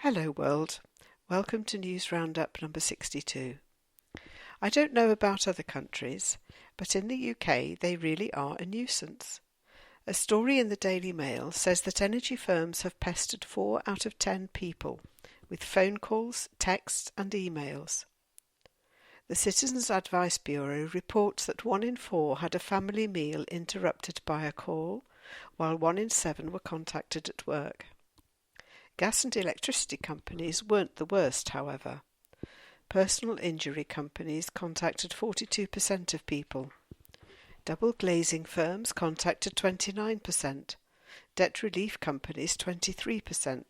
Hello world, welcome to News Roundup number 62. I don't know about other countries, but in the UK they really are a nuisance. A story in the Daily Mail says that energy firms have pestered 4 out of 10 people with phone calls, texts and emails. The Citizens Advice Bureau reports that 1 in 4 had a family meal interrupted by a call, while 1 in 7 were contacted at work. Gas and electricity companies weren't the worst, however. Personal injury companies contacted 42% of people. Double glazing firms contacted 29%. Debt relief companies 23%.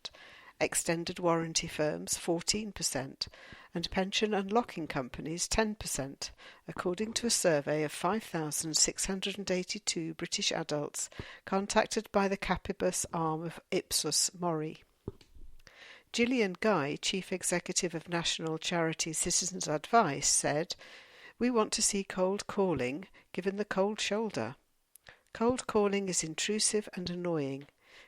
Extended warranty firms 14%. And pension unlocking companies 10%, according to a survey of 5,682 British adults contacted by the Capibus arm of Ipsos Mori. Gillian Guy, Chief Executive of national charity Citizens Advice, said, "We want to see cold calling given the cold shoulder. Cold calling is intrusive and annoying.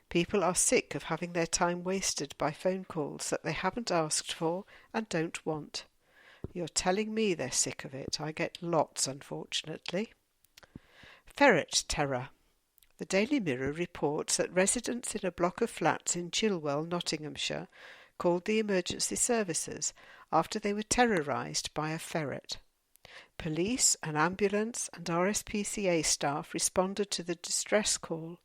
People are sick of having their time wasted by phone calls that they haven't asked for and don't want. You're telling me they're sick of it. I get lots, unfortunately." Ferret terror. The Daily Mirror reports that residents in a block of flats in Chilwell, Nottinghamshire, called the emergency services after they were terrorised by a ferret. Police, an ambulance and RSPCA staff responded to the distress call.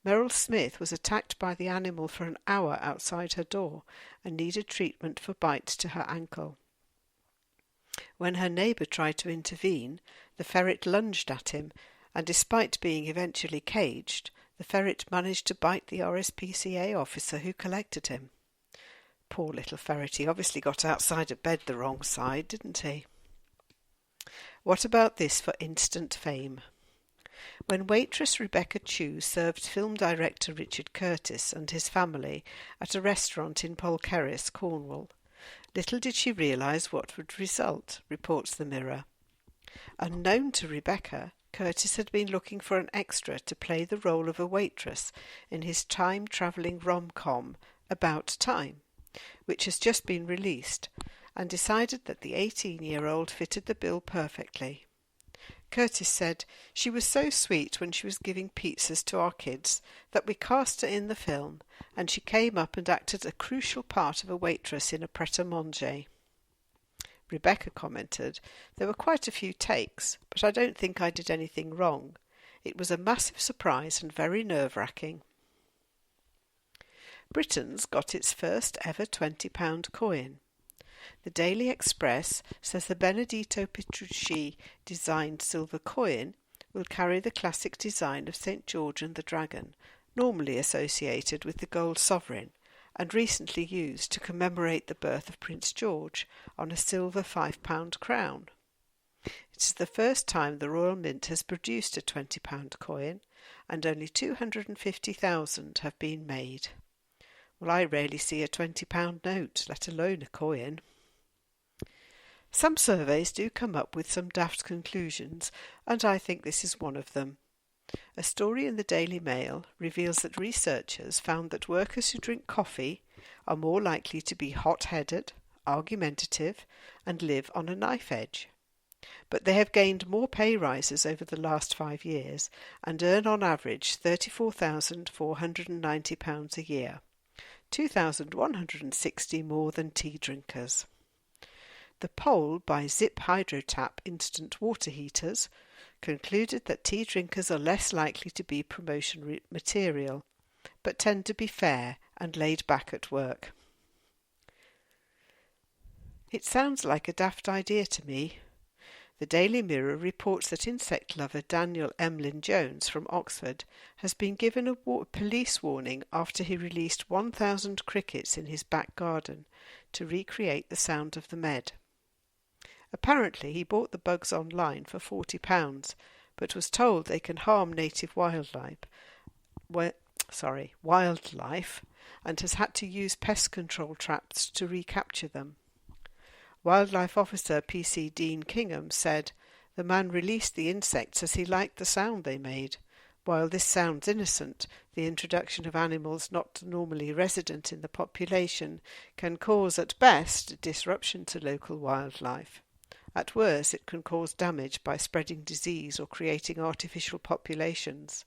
Meryl Smith was attacked by the animal for an hour outside her door and needed treatment for bites to her ankle. When her neighbour tried to intervene, the ferret lunged at him, and despite being eventually caged, the ferret managed to bite the RSPCA officer who collected him. Poor little ferret, he obviously got outside of bed the wrong side, didn't he? What about this for instant fame? When waitress Rebecca Chew served film director Richard Curtis and his family at a restaurant in Polkerris, Cornwall, little did she realise what would result, reports the Mirror. Unknown to Rebecca, Curtis had been looking for an extra to play the role of a waitress in his time-travelling rom-com About Time, which has just been released, and decided that the 18-year-old fitted the bill perfectly. Curtis said, "She was so sweet when she was giving pizzas to our kids that we cast her in the film, and she came up and acted a crucial part of a waitress in a pret-a-manger." Rebecca commented, "There were quite a few takes, but I don't think I did anything wrong. It was a massive surprise and very nerve-wracking." Britain's got its first ever £20 coin. The Daily Express says the Benedetto Petrucci designed silver coin will carry the classic design of St. George and the Dragon, normally associated with the gold sovereign, and recently used to commemorate the birth of Prince George on a silver £5 crown. It is the first time the Royal Mint has produced a £20 coin, and only 250,000 have been made. Well, I rarely see a £20 note, let alone a coin. Some surveys do come up with some daft conclusions, and I think this is one of them. A story in the Daily Mail reveals that researchers found that workers who drink coffee are more likely to be hot-headed, argumentative, and live on a knife edge. But they have gained more pay rises over the last 5 years and earn on average £34,490 a year, 2,160 more than tea drinkers. The poll by Zip Hydrotap instant water heaters concluded that tea drinkers are less likely to be promotion material, but tend to be fair and laid back at work. It sounds like a daft idea to me. The Daily Mirror reports that insect lover Daniel Emlyn Jones from Oxford has been given a police warning after he released 1,000 crickets in his back garden to recreate the sound of the med. Apparently he bought the bugs online for £40, but was told they can harm native wildlife, and has had to use pest control traps to recapture them. Wildlife Officer PC Dean Kingham said, "The man released the insects as he liked the sound they made. While this sounds innocent, the introduction of animals not normally resident in the population can cause, at best, a disruption to local wildlife. At worst, it can cause damage by spreading disease or creating artificial populations.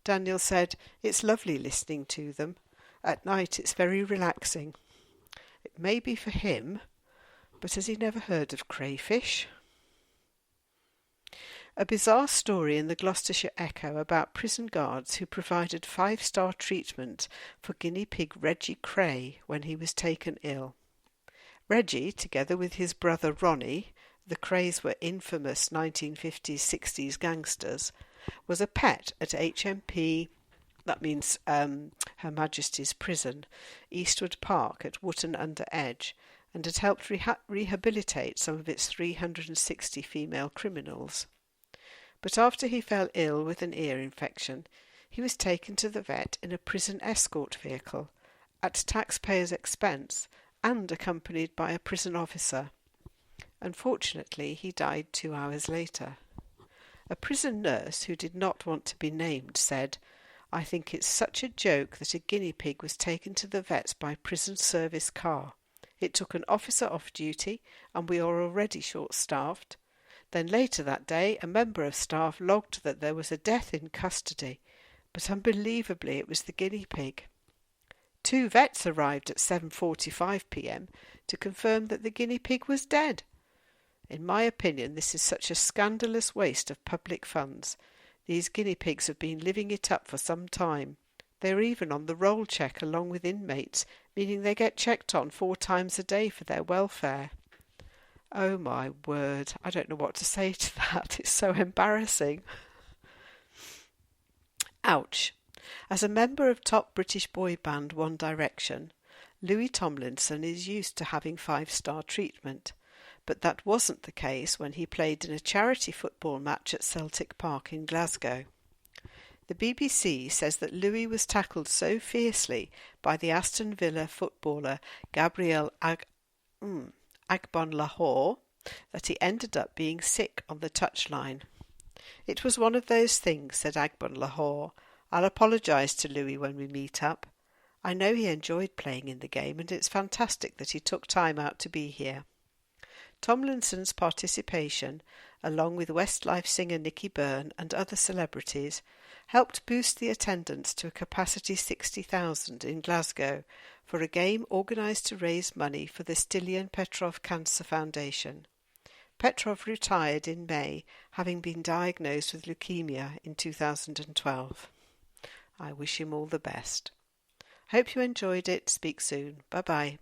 Daniel said, "It's lovely listening to them. At night it's very relaxing." It may be for him, but has he never heard of crayfish? A bizarre story in the Gloucestershire Echo about prison guards who provided 5-star treatment for guinea pig Reggie Cray when he was taken ill. Reggie, together with his brother Ronnie, the Crays were infamous 1950s-60s gangsters, was a pet at HMP, that means Her Majesty's Prison, Eastwood Park at Wootton-under-Edge, and had helped rehabilitate some of its 360 female criminals. But after he fell ill with an ear infection, he was taken to the vet in a prison escort vehicle, at taxpayers' expense, and accompanied by a prison officer. Unfortunately, he died 2 hours later. A prison nurse who did not want to be named said, "I think it's such a joke that a guinea pig was taken to the vet by prison service car. It took an officer off duty, and we are already short-staffed. Then later that day, a member of staff logged that there was a death in custody, but unbelievably it was the guinea pig. 2 vets arrived at 7:45 p.m. to confirm that the guinea pig was dead. In my opinion, this is such a scandalous waste of public funds. These guinea pigs have been living it up for some time. They're even on the roll check along with inmates, meaning they get checked on 4 times a day for their welfare." Oh my word, I don't know what to say to that. It's so embarrassing. Ouch. As a member of top British boy band One Direction, Louis Tomlinson is used to having 5-star treatment, but that wasn't the case when he played in a charity football match at Celtic Park in Glasgow. The BBC says that Louis was tackled so fiercely by the Aston Villa footballer Gabriel Agbonlahor that he ended up being sick on the touchline. "It was one of those things," said Agbonlahor. "I'll apologise to Louis when we meet up. I know he enjoyed playing in the game, and it's fantastic that he took time out to be here." Tomlinson's participation, along with Westlife singer Nicky Byrne and other celebrities, helped boost the attendance to a capacity 60,000 in Glasgow for a game organised to raise money for the Stilian Petrov Cancer Foundation. Petrov retired in May, having been diagnosed with leukemia in 2012. I wish him all the best. Hope you enjoyed it. Speak soon. Bye-bye.